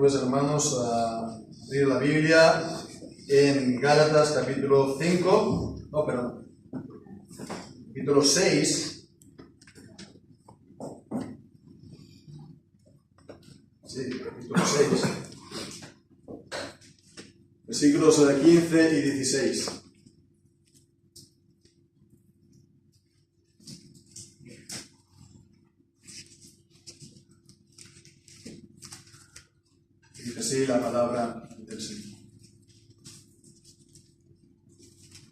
pues, hermanos, a abrir la Biblia en Gálatas capítulo 6. Sí, capítulo 6. Versículos 15 y 16. Dice así la palabra del Señor.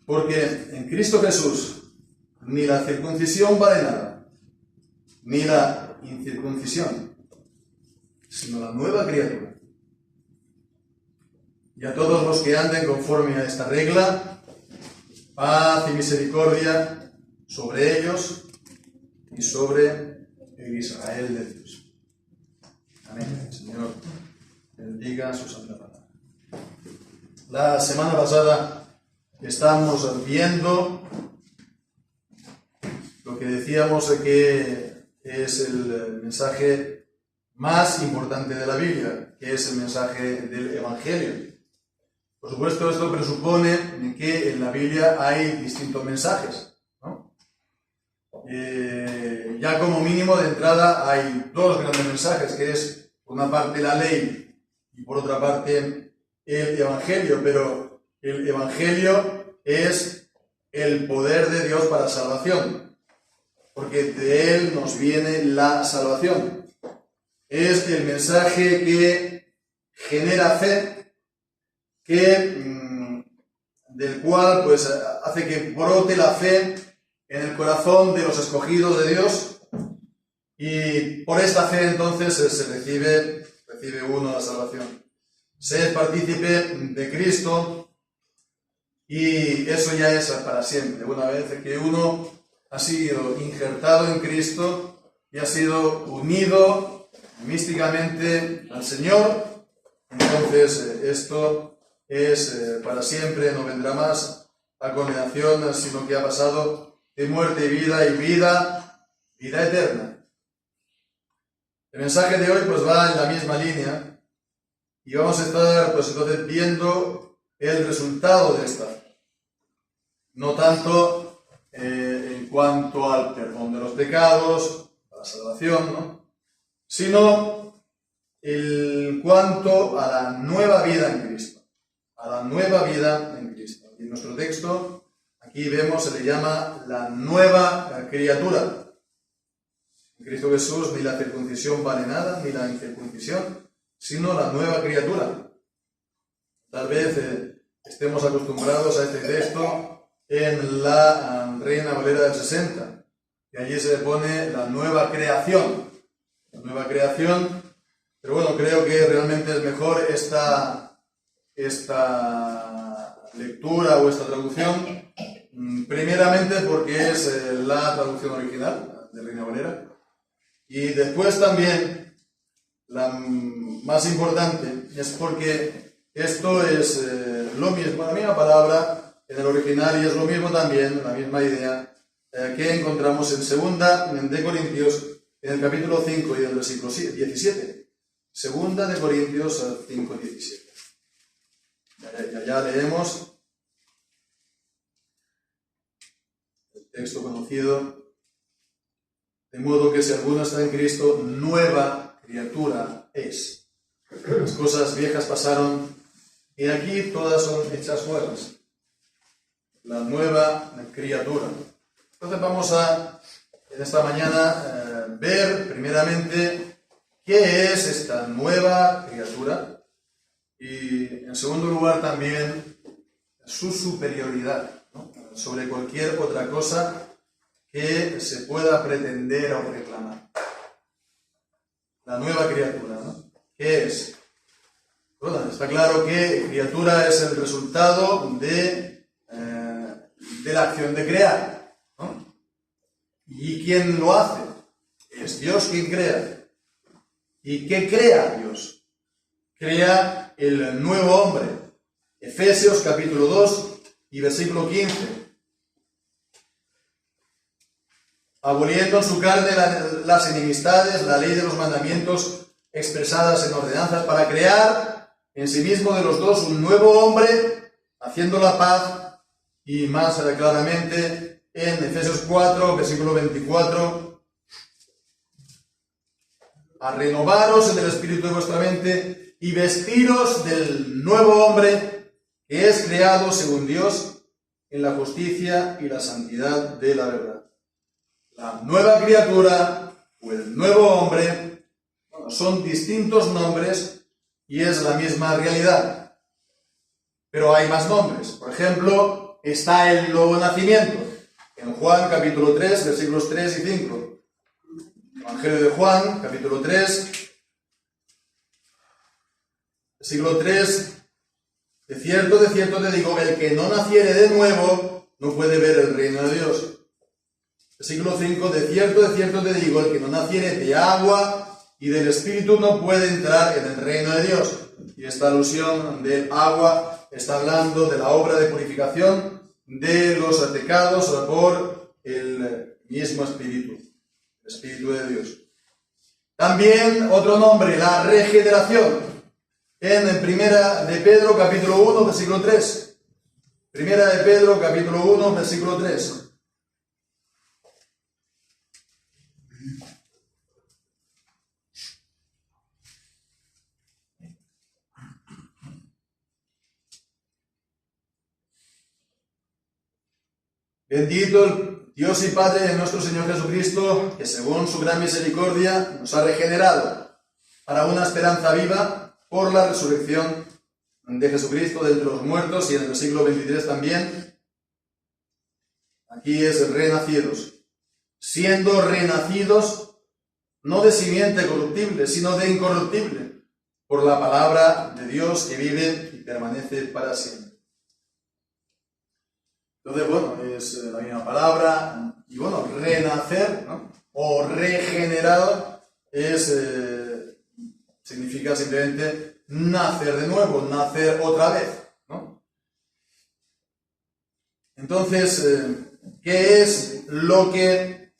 Porque en Cristo Jesús ni la circuncisión vale nada, ni la incircuncisión, sino la nueva criatura. Y a todos los que anden conforme a esta regla, paz y misericordia sobre ellos y sobre el Israel de Dios. Amén. Señor, bendiga su santa palabra. La semana pasada estamos viendo lo que decíamos que es el mensaje más importante de la Biblia, que es el mensaje del Evangelio. Por supuesto, esto presupone que en la Biblia hay distintos mensajes, ¿no? Ya como mínimo de entrada hay dos grandes mensajes, que es por una parte la ley y por otra parte el Evangelio, pero el Evangelio es el poder de Dios para salvación, porque de Él nos viene la salvación. Es el mensaje que genera fe, del cual pues hace que brote la fe en el corazón de los escogidos de Dios, y por esta fe entonces se recibe uno la salvación. Se es partícipe de Cristo y eso ya es para siempre. Una vez que uno ha sido injertado en Cristo y ha sido unido místicamente al Señor, entonces esto es para siempre, no vendrá más a condenación, sino que ha pasado de muerte y vida eterna. El mensaje de hoy pues va en la misma línea y vamos a estar pues entonces viendo el resultado de esta. No tanto en cuanto al perdón de los pecados, a la salvación, ¿no? Sino en cuanto a la nueva vida en Cristo. A la nueva vida en Cristo. Y en nuestro texto, aquí vemos, se le llama la nueva criatura. En Cristo Jesús ni la circuncisión vale nada, ni la incircuncisión, sino la nueva criatura. Tal vez estemos acostumbrados a este texto en la Reina Valera del 60, y allí se le pone la nueva creación. La nueva creación, pero bueno, creo que realmente es mejor esta lectura o esta traducción, primeramente porque es la traducción original de Reina Valera, y después también la más importante es porque esto es lo mismo, la misma palabra en el original, y es lo mismo también, la misma idea que encontramos en 2 de Corintios, en el capítulo 5 y en el versículo 17. 2 de Corintios 5, 17. Ya leemos el texto conocido. De modo que si alguno está en Cristo, nueva criatura es. Las cosas viejas pasaron y aquí todas son hechas nuevas. La nueva criatura. Entonces vamos a, en esta mañana, ver primeramente qué es esta nueva criatura y, en segundo lugar, también su superioridad, ¿no?, sobre cualquier otra cosa que se pueda pretender o reclamar. La nueva criatura, ¿no? ¿Qué es? Bueno, está claro que criatura es el resultado de la acción de crear, ¿no? ¿Y quién lo hace? Es Dios quien crea. ¿Y qué crea Dios? Crea el nuevo hombre. Efesios capítulo 2 y versículo 15. Aboliendo en su carne las enemistades, la ley de los mandamientos expresadas en ordenanzas para crear en sí mismo de los dos un nuevo hombre, haciendo la paz, y más claramente en Efesios 4, versículo 24, a renovaros en el espíritu de vuestra mente y vestiros del nuevo hombre que es creado según Dios en la justicia y la santidad de la verdad. La nueva criatura o el nuevo hombre, bueno, son distintos nombres y es la misma realidad. Pero hay más nombres. Por ejemplo, está el nuevo nacimiento. En Juan capítulo 3, versículos 3 y 5. Evangelio de Juan, capítulo 3, versículo 3. De cierto te digo, el que no naciere de nuevo no puede ver el reino de Dios. Versículo 5. De cierto te digo, el que no naciere de agua y del Espíritu no puede entrar en el reino de Dios. Y esta alusión del agua está hablando de la obra de purificación de los pecados por el mismo Espíritu, el Espíritu de Dios. También otro nombre, la regeneración. En Primera de Pedro, capítulo 1, versículo 3. Primera de Pedro, capítulo 1, versículo 3. Bendito el Dios y Padre de nuestro Señor Jesucristo, que según su gran misericordia nos ha regenerado para una esperanza viva por la resurrección de Jesucristo de entre los muertos, y en el versículo 23 también, aquí es renacidos, siendo renacidos no de simiente corruptible, sino de incorruptible, por la palabra de Dios que vive y permanece para siempre. Entonces, bueno, es la misma palabra, y bueno, renacer, ¿no? O regenerado significa simplemente nacer de nuevo, nacer otra vez, ¿no? Entonces, ¿qué es lo que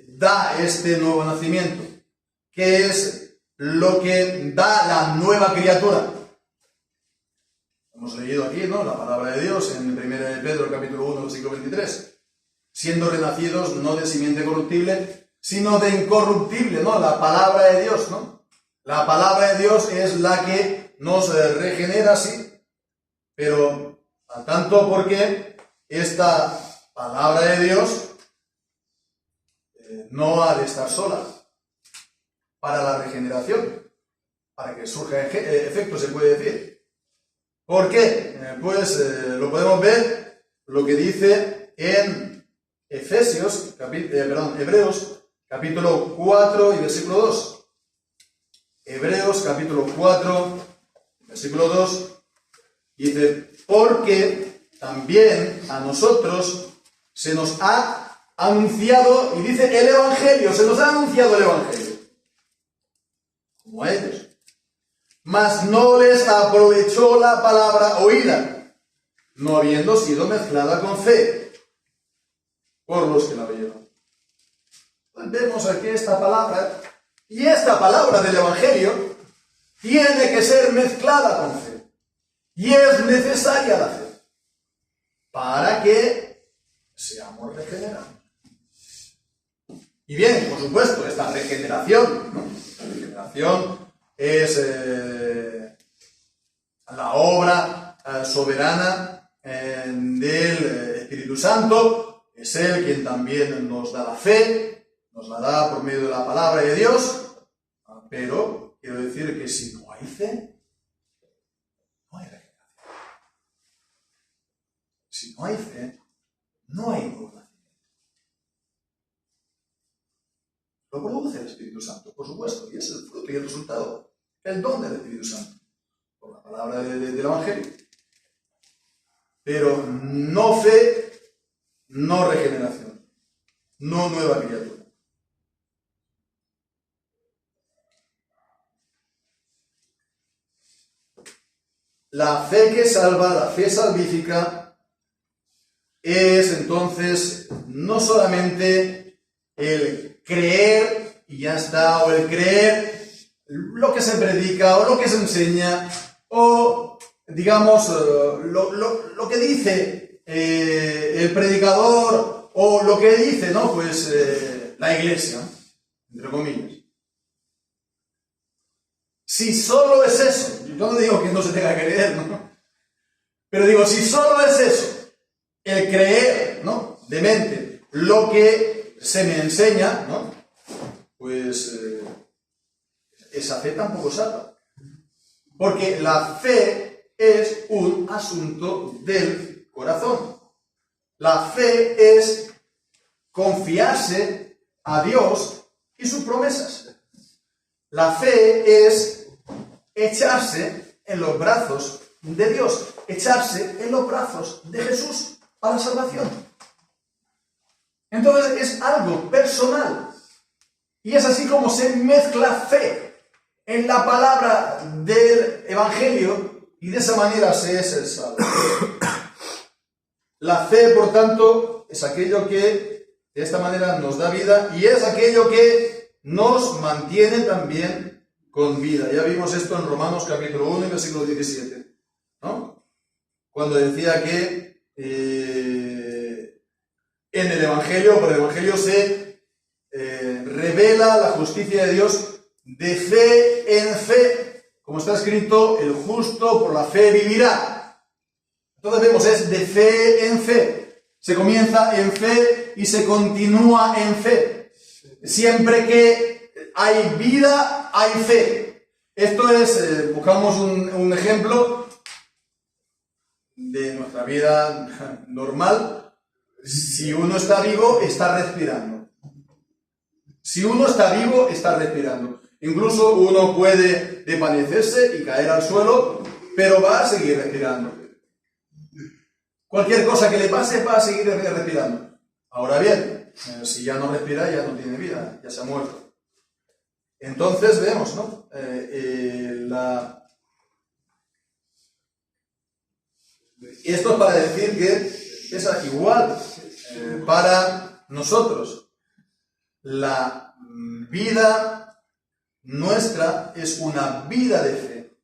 da este nuevo nacimiento? ¿Qué es lo que da la nueva criatura? Hemos leído aquí, ¿no?, la palabra de Dios en 1 de Pedro, capítulo 1, versículo 23. Siendo renacidos no de simiente corruptible, sino de incorruptible, ¿no? La palabra de Dios, ¿no? La palabra de Dios es la que nos regenera, sí, pero al tanto porque esta palabra de Dios no ha de estar sola para la regeneración, para que surja efecto, se puede decir. ¿Por qué? Pues lo podemos ver, lo que dice en Hebreos, capítulo 4 y versículo 2. Hebreos, capítulo 4, versículo 2, dice, porque también a nosotros se nos ha anunciado, y dice el Evangelio, se nos ha anunciado el Evangelio, como a ellos. Mas no les aprovechó la palabra oída, no habiendo sido mezclada con fe por los que la oyeron. Pues vemos aquí esta palabra, y esta palabra del Evangelio tiene que ser mezclada con fe, y es necesaria la fe, para que seamos regenerados. Y bien, por supuesto, esta regeneración, ¿no? La regeneración es la obra soberana del Espíritu Santo. Es Él quien también nos da la fe, nos la da por medio de la palabra de Dios, pero quiero decir que si no hay fe, no hay regeneración. Si no hay fe, no hay nuevo nacimiento. Lo produce el Espíritu Santo, por supuesto, y es el fruto y el resultado, el don del Espíritu Santo, por la palabra del Evangelio. Pero no fe, no regeneración, no nueva criatura. La fe que salva, la fe salvífica, es entonces no solamente el creer y ya está, o el creer lo que se predica o lo que se enseña, o digamos lo que dice el predicador o lo que dice, ¿no? Pues la iglesia, entre comillas. Si solo es eso, yo no digo que no se tenga que creer, ¿no? Pero digo, si solo es eso, el creer, ¿no? De mente, lo que se me enseña, ¿no? Pues esa fe tampoco salva. Porque la fe es un asunto del corazón. La fe es confiarse a Dios y sus promesas. La fe es echarse en los brazos de Dios, echarse en los brazos de Jesús para la salvación. Entonces es algo personal. Y es así como se mezcla fe en la palabra del Evangelio y de esa manera se es el salvo. La fe, por tanto, es aquello que de esta manera nos da vida y es aquello que nos mantiene también con vida. Ya vimos esto en Romanos capítulo 1 y versículo 17, ¿no? Cuando decía que en el Evangelio, por el Evangelio se revela la justicia de Dios de fe en fe. Como está escrito, el justo por la fe vivirá. Entonces vemos, es de fe en fe. Se comienza en fe y se continúa en fe. Siempre que hay vida, hay fe. Esto es, buscamos un ejemplo de nuestra vida normal. Si uno está vivo, está respirando. Si uno está vivo, está respirando. Incluso uno puede desvanecerse y caer al suelo, pero va a seguir respirando. Cualquier cosa que le pase, va a seguir respirando. Ahora bien, si ya no respira, ya no tiene vida, ya se ha muerto. Entonces vemos, ¿no? Esto es para decir que es igual para nosotros. La vida nuestra es una vida de fe.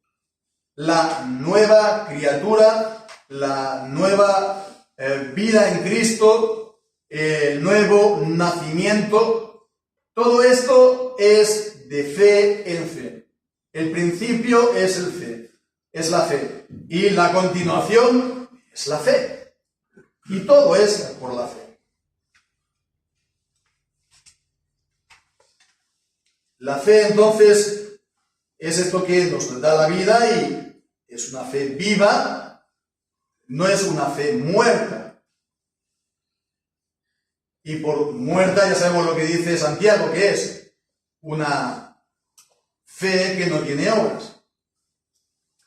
La nueva criatura, la nueva vida en Cristo, el nuevo nacimiento, todo esto es de fe en fe. El principio es el fe, es la fe. Y la continuación es la fe. Y todo es por la fe. La fe, entonces, es esto que nos da la vida y es una fe viva, no es una fe muerta. Y por muerta ya sabemos lo que dice Santiago, que es una fe que no tiene obras.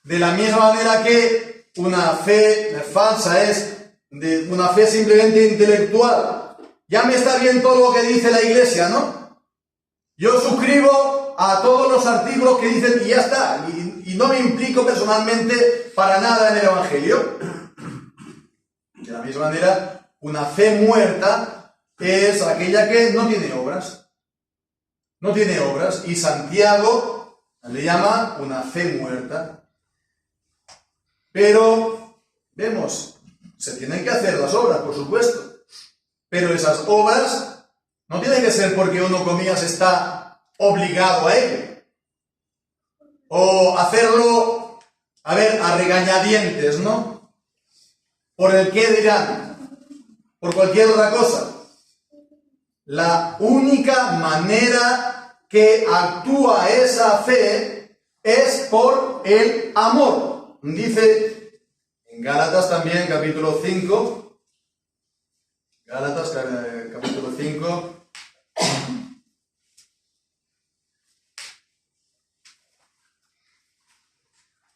De la misma manera que una fe falsa es de una fe simplemente intelectual. Ya me está bien todo lo que dice la iglesia, ¿no? Yo suscribo a todos los artículos que dicen y ya está, y no me implico personalmente para nada en el Evangelio. De la misma manera, una fe muerta es aquella que no tiene obras. No tiene obras, y Santiago le llama una fe muerta. Pero, vemos, se tienen que hacer las obras, por supuesto. Pero esas obras no tiene que ser porque uno, comillas, está obligado a ello. O hacerlo, a regañadientes, ¿no? Por el qué dirán, por cualquier otra cosa. La única manera que actúa esa fe es por el amor. Dice en Gálatas también, capítulo 5, Gálatas, capítulo 5,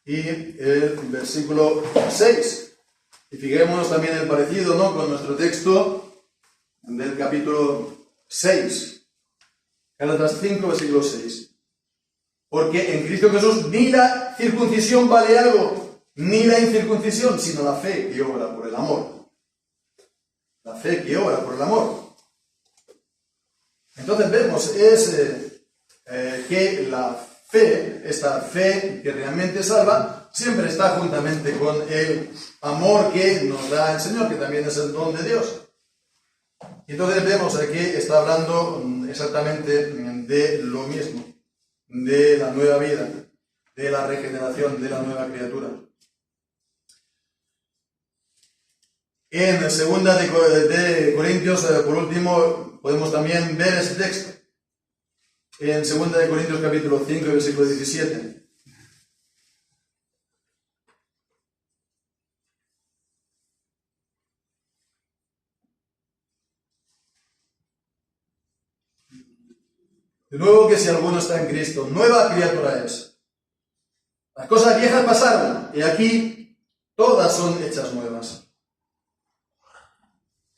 y el versículo 6. Y fijémonos también el parecido, ¿no?, con nuestro texto del capítulo 6. Gálatas 5, versículo 6. Porque en Cristo Jesús ni la circuncisión vale algo, ni la incircuncisión, sino la fe que obra por el amor. La fe que obra por el amor. Entonces vemos, es que la fe, esta fe que realmente salva, siempre está juntamente con el amor que nos da el Señor, que también es el don de Dios. Y entonces vemos que está hablando exactamente de lo mismo, de la nueva vida, de la regeneración, de la nueva criatura. En 2 de Corintios, por último, podemos también ver ese texto. En 2 de Corintios capítulo 5, versículo 17. De nuevo que si alguno está en Cristo, nueva criatura es. Las cosas viejas pasaron, y aquí todas son hechas nuevas.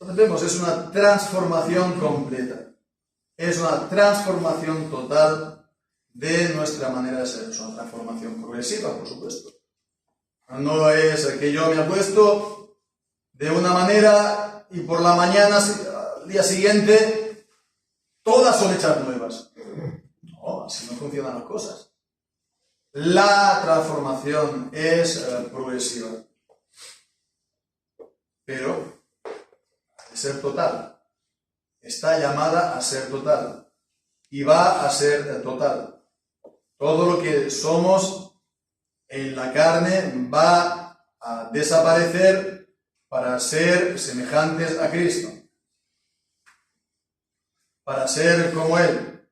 Entonces vemos, es una transformación completa. Es una transformación total de nuestra manera de ser. Es una transformación progresiva, por supuesto. No es que yo me apuesto de una manera y por la mañana, al día siguiente, todas son hechas nuevas. No, así no funcionan las cosas. La transformación es progresiva. Pero de ser total. Está llamada a ser total. Y va a ser total. Todo lo que somos en la carne va a desaparecer para ser semejantes a Cristo. Para ser como Él.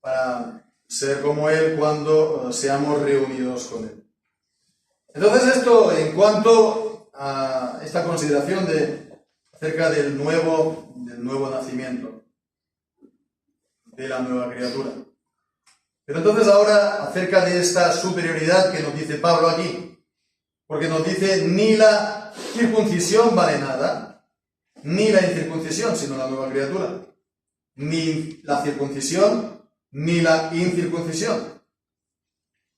Para ser como Él cuando seamos reunidos con Él. Entonces esto en cuanto a esta consideración acerca del nuevo nacimiento, de la nueva criatura. Pero entonces ahora acerca de esta superioridad que nos dice Pablo aquí, porque nos dice ni la circuncisión vale nada, ni la incircuncisión, sino la nueva criatura, ni la circuncisión, ni la incircuncisión.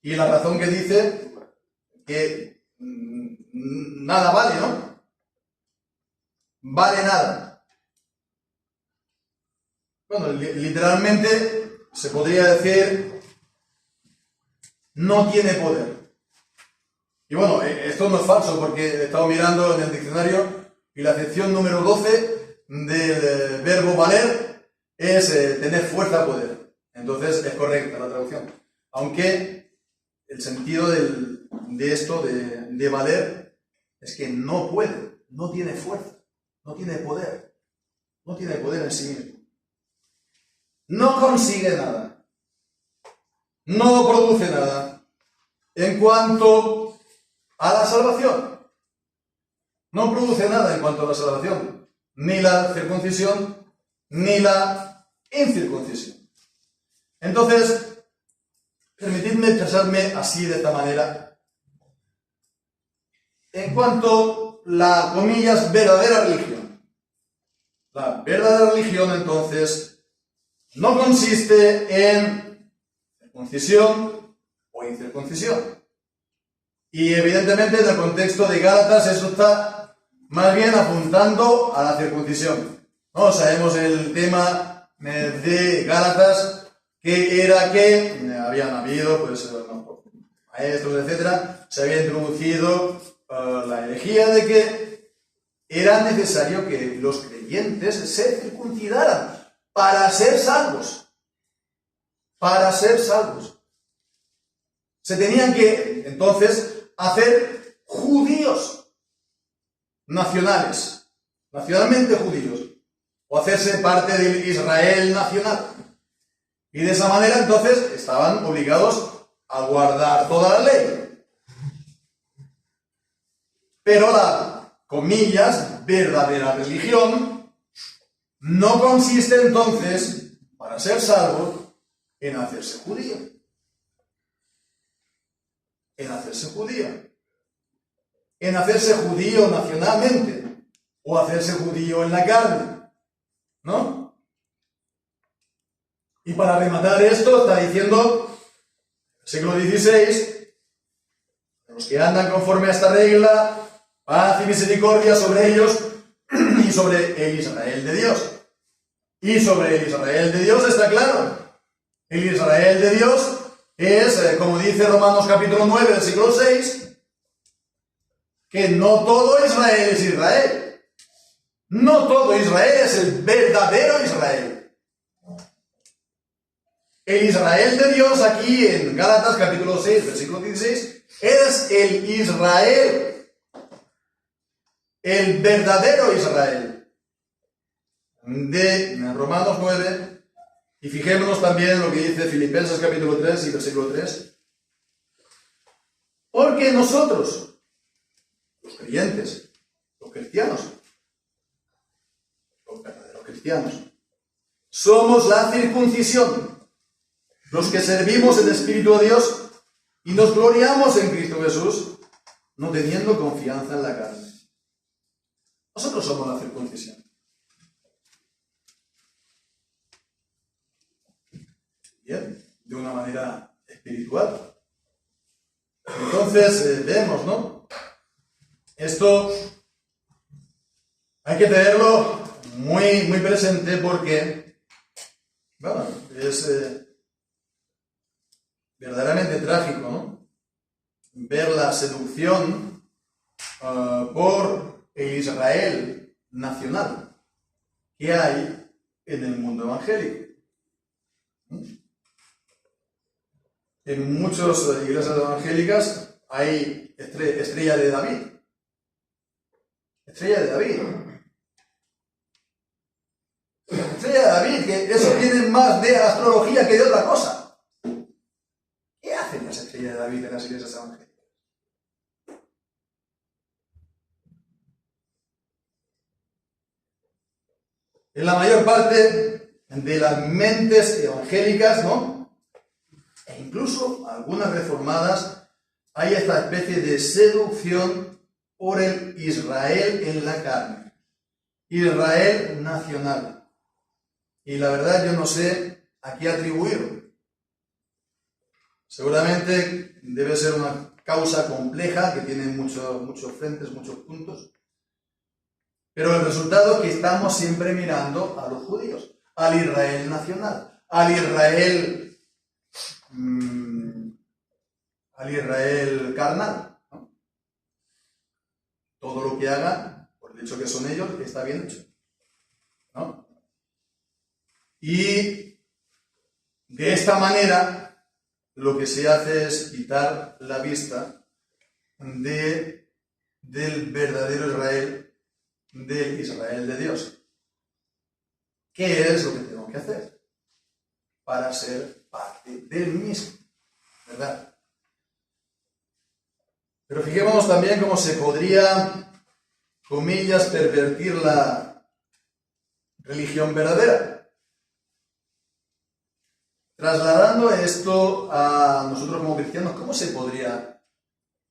Y la razón que dice que nada vale, ¿no? Vale nada. Bueno, literalmente se podría decir no tiene poder. Y bueno, esto no es falso porque he estado mirando en el diccionario y la acepción número 12 del verbo valer es tener fuerza, poder. Entonces es correcta la traducción. Aunque el sentido de esto, de valer, es que no puede, no tiene fuerza, no tiene poder en sí mismo. No consigue nada, no produce nada en cuanto a la salvación. No produce nada en cuanto a la salvación, ni la circuncisión, ni la incircuncisión. Entonces, permitidme expresarme así de esta manera. En cuanto a la, comillas, verdadera religión. La verdadera religión, entonces, no consiste en circuncisión o incircuncisión. Y evidentemente en el contexto de Gálatas eso está más bien apuntando a la circuncisión. ¿No? Sabemos el tema de Gálatas, que era que habían habido maestros, etcétera, se había introducido la herejía de que era necesario que los creyentes se circuncidaran para ser salvos. Para ser salvos. Se tenían que, entonces, hacer judíos nacionales, nacionalmente judíos, o hacerse parte del Israel nacional. Y de esa manera, entonces, estaban obligados a guardar toda la ley. Pero la, comillas, verdadera religión no consiste entonces, para ser salvo, en hacerse judío. En hacerse judío. En hacerse judío nacionalmente. O hacerse judío en la carne. ¿No? Y para rematar esto, está diciendo, siglo XVI, los que andan conforme a esta regla, paz y misericordia sobre ellos y sobre el Israel de Dios. Y sobre el Israel de Dios está claro. El Israel de Dios es, como dice Romanos capítulo 9, versículo 6, que no todo Israel es Israel. No todo Israel es el verdadero Israel. El Israel de Dios aquí en Gálatas capítulo 6, versículo 16, es el Israel, el verdadero Israel de Romanos 9. Y fijémonos también en lo que dice Filipenses capítulo 3 y versículo 3. Porque nosotros, los creyentes, los cristianos, los verdaderos cristianos, somos la circuncisión, los que servimos en espíritu a Dios y nos gloriamos en Cristo Jesús, no teniendo confianza en la carne. Nosotros somos la circuncisión. Bien, de una manera espiritual. Entonces, vemos, ¿no? Esto hay que tenerlo muy, muy presente porque, bueno, es verdaderamente trágico, ¿no? Ver la seducción por el Israel nacional que hay en el mundo evangélico. En muchas iglesias evangélicas hay estrella de David. Estrella de David. Estrella de David, que eso tiene más de astrología que de otra cosa. ¿Qué hacen las estrellas de David en las iglesias evangélicas? En la mayor parte de las mentes evangélicas, ¿no? E incluso algunas reformadas, hay esta especie de seducción por el Israel en la carne. Israel nacional. Y la verdad yo no sé a qué atribuirlo. Seguramente debe ser una causa compleja que tiene muchos frentes, muchos puntos. Pero el resultado es que estamos siempre mirando a los judíos, al Israel nacional, al Israel carnal, ¿no? Todo lo que hagan, por el hecho que son ellos, está bien hecho, ¿no? Y de esta manera lo que se hace es quitar la vista del verdadero Israel, del Israel de Dios. ¿Qué es lo que tenemos que hacer para ser parte del mismo? ¿Verdad? Pero fijémonos también cómo se podría, comillas, pervertir la religión verdadera. Trasladando esto a nosotros como cristianos,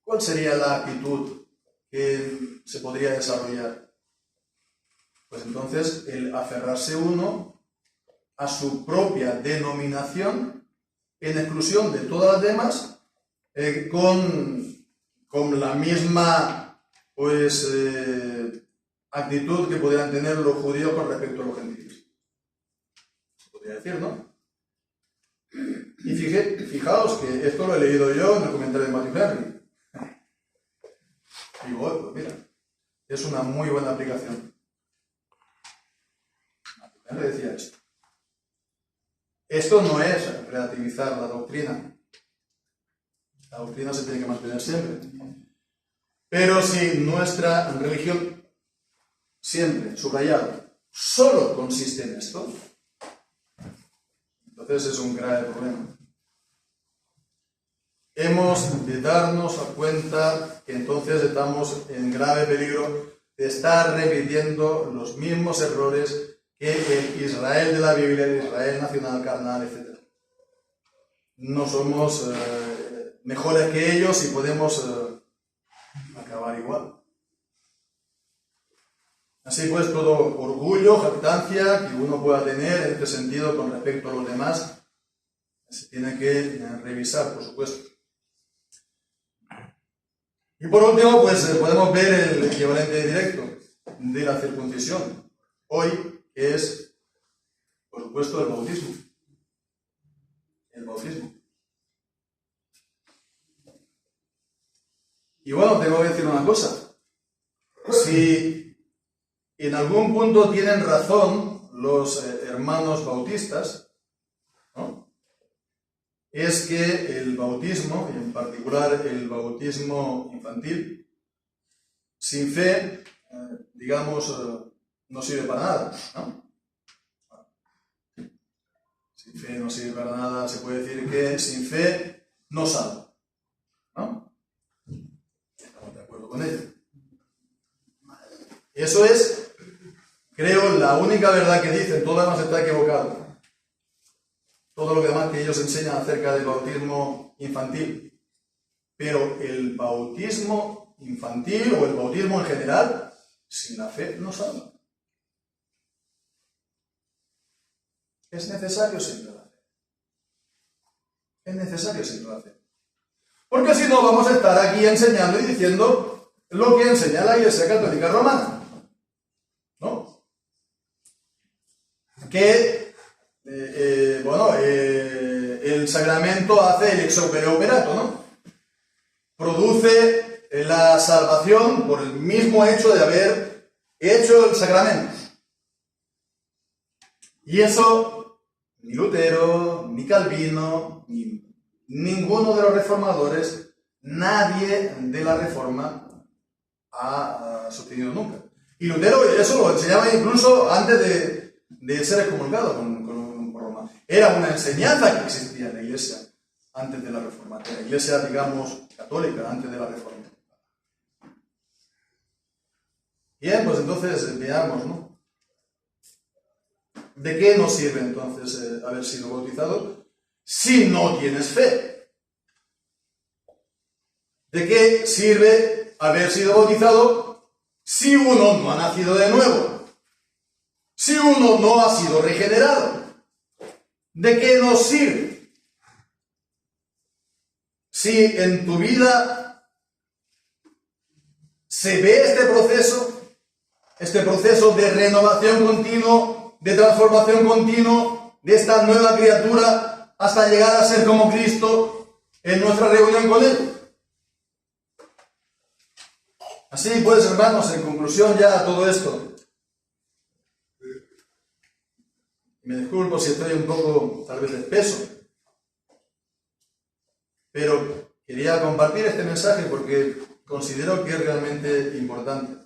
¿cuál sería la actitud que se podría desarrollar? Pues entonces el aferrarse uno a su propia denominación en exclusión de todas las demás, con la misma actitud que podrían tener los judíos con respecto a los gentiles. Se podría decir, ¿no? Y fijaos que esto lo he leído yo en el comentario de Matthew Henry. Y bueno, pues mira, es una muy buena aplicación. Matthew Henry decía esto. Esto no es relativizar la doctrina. La doctrina se tiene que mantener siempre. Pero si nuestra religión, siempre, subrayado, solo consiste en esto, entonces es un grave problema. Hemos de darnos cuenta que entonces estamos en grave peligro de estar repitiendo los mismos errores que el Israel de la Biblia, el Israel nacional, carnal, etc. No somos mejores que ellos y podemos acabar igual. Así pues, todo orgullo, jactancia que uno pueda tener en este sentido con respecto a los demás, se tiene que revisar, por supuesto. Y por último, pues podemos ver el equivalente directo de la circuncisión hoy, que es, por supuesto, el bautismo. bautismo. Y bueno, tengo que decir una cosa. Si en algún punto tienen razón los hermanos bautistas, ¿no?, es que el bautismo, y en particular el bautismo infantil, sin fe, digamos, no sirve para nada, ¿no? Sin fe no sirve para nada, se puede decir que sin fe no salva, ¿no? Estamos de acuerdo con ello. Eso es, creo, la única verdad que dicen. Todo lo demás está equivocado. Todo lo demás que ellos enseñan acerca del bautismo infantil. Pero el bautismo infantil o el bautismo en general, sin la fe no salva. Es necesario siempre la fe. Es necesario siempre la fe. Porque si no, vamos a estar aquí enseñando y diciendo lo que enseña la Iglesia Católica Romana, ¿no? Que, el sacramento hace el ex opere operato, ¿no? Produce la salvación por el mismo hecho de haber hecho el sacramento. Y eso ni Lutero, ni Calvino, ni ninguno de los reformadores, nadie de la Reforma ha sostenido nunca. Y Lutero eso lo enseñaba incluso antes de ser excomulgado por Roma. Era una enseñanza que existía en la Iglesia antes de la Reforma, en la Iglesia, digamos, católica, antes de la Reforma. Bien, pues entonces veamos, ¿no? ¿De qué nos sirve entonces haber sido bautizado si no tienes fe? ¿De qué sirve haber sido bautizado si uno no ha nacido de nuevo? Si uno no ha sido regenerado. ¿De qué nos sirve? Si en tu vida se ve este proceso de renovación continua, de transformación continua, de esta nueva criatura, hasta llegar a ser como Cristo en nuestra reunión con Él. Así pues, hermanos, en conclusión ya a todo esto, me disculpo si estoy un poco, tal vez, espeso, pero quería compartir este mensaje porque considero que es realmente importante.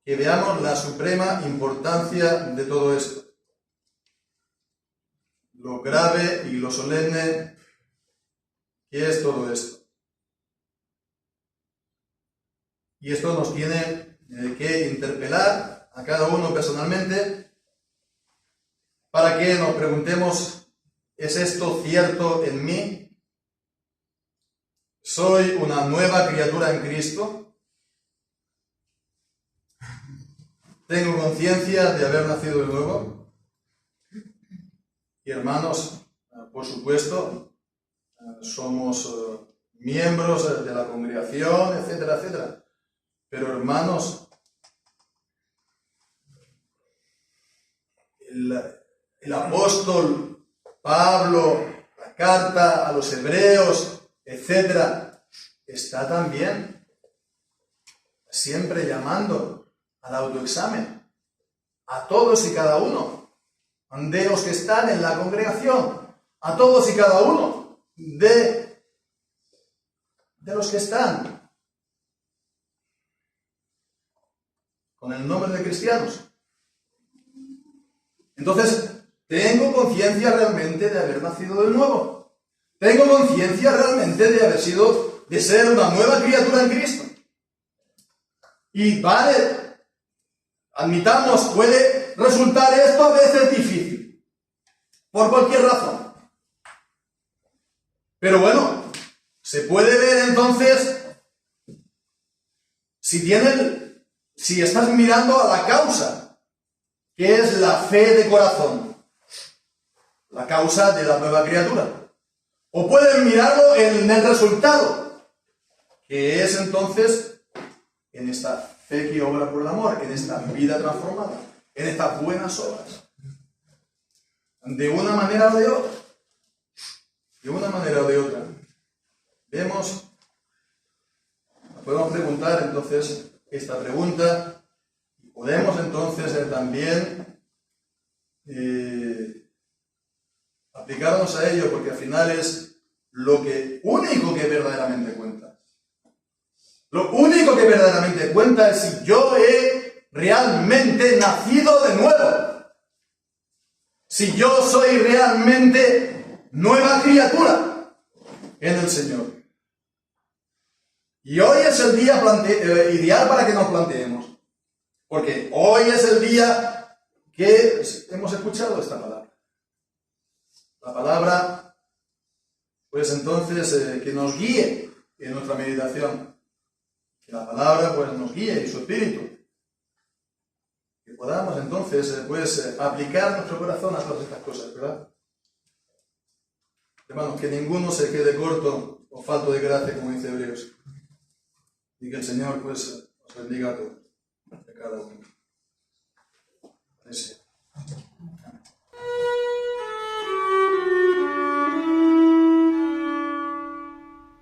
Que veamos la suprema importancia de todo esto. Lo grave y lo solemne que es todo esto. Y esto nos tiene que interpelar a cada uno personalmente para que nos preguntemos, ¿es esto cierto en mí? ¿Soy una nueva criatura en Cristo? ¿Tengo conciencia de haber nacido de nuevo? Y hermanos, por supuesto, somos miembros de la congregación, etcétera, etcétera. Pero hermanos, el apóstol Pablo, la carta a los hebreos, etcétera, está también siempre llamando al autoexamen, a todos y cada uno de los que están en la congregación, a todos y cada uno de los que están con el nombre de cristianos. Entonces, ¿tengo conciencia realmente de haber nacido de nuevo? ¿Tengo conciencia realmente de ser una nueva criatura en Cristo? Y vale, admitamos, puede resultar esto a veces difícil, por cualquier razón. Pero bueno, se puede ver entonces si estás mirando a la causa, que es la fe de corazón, la causa de la nueva criatura. O puedes mirarlo en el resultado, que es entonces en esta fe que obra por el amor, en esta vida transformada, en estas buenas obras. de una manera o de otra. De una manera o de otra. Vemos, nos podemos preguntar entonces esta pregunta, y podemos entonces también aplicarnos a ello, porque al final es lo único que verdaderamente cuenta. Lo único que verdaderamente cuenta es si yo he realmente nacido de nuevo. Si yo soy realmente nueva criatura en el Señor. Y hoy es el día ideal para que nos planteemos. Porque hoy es el día que hemos escuchado esta palabra. La palabra, pues entonces, que nos guíe en nuestra meditación. Que la palabra, pues, nos guíe en su espíritu. Que podamos entonces, pues, aplicar nuestro corazón a todas estas cosas, ¿verdad? Hermanos, que ninguno se quede corto o falto de gracia, como dice Hebreos. Y que el Señor, pues, os bendiga a todos, a cada uno.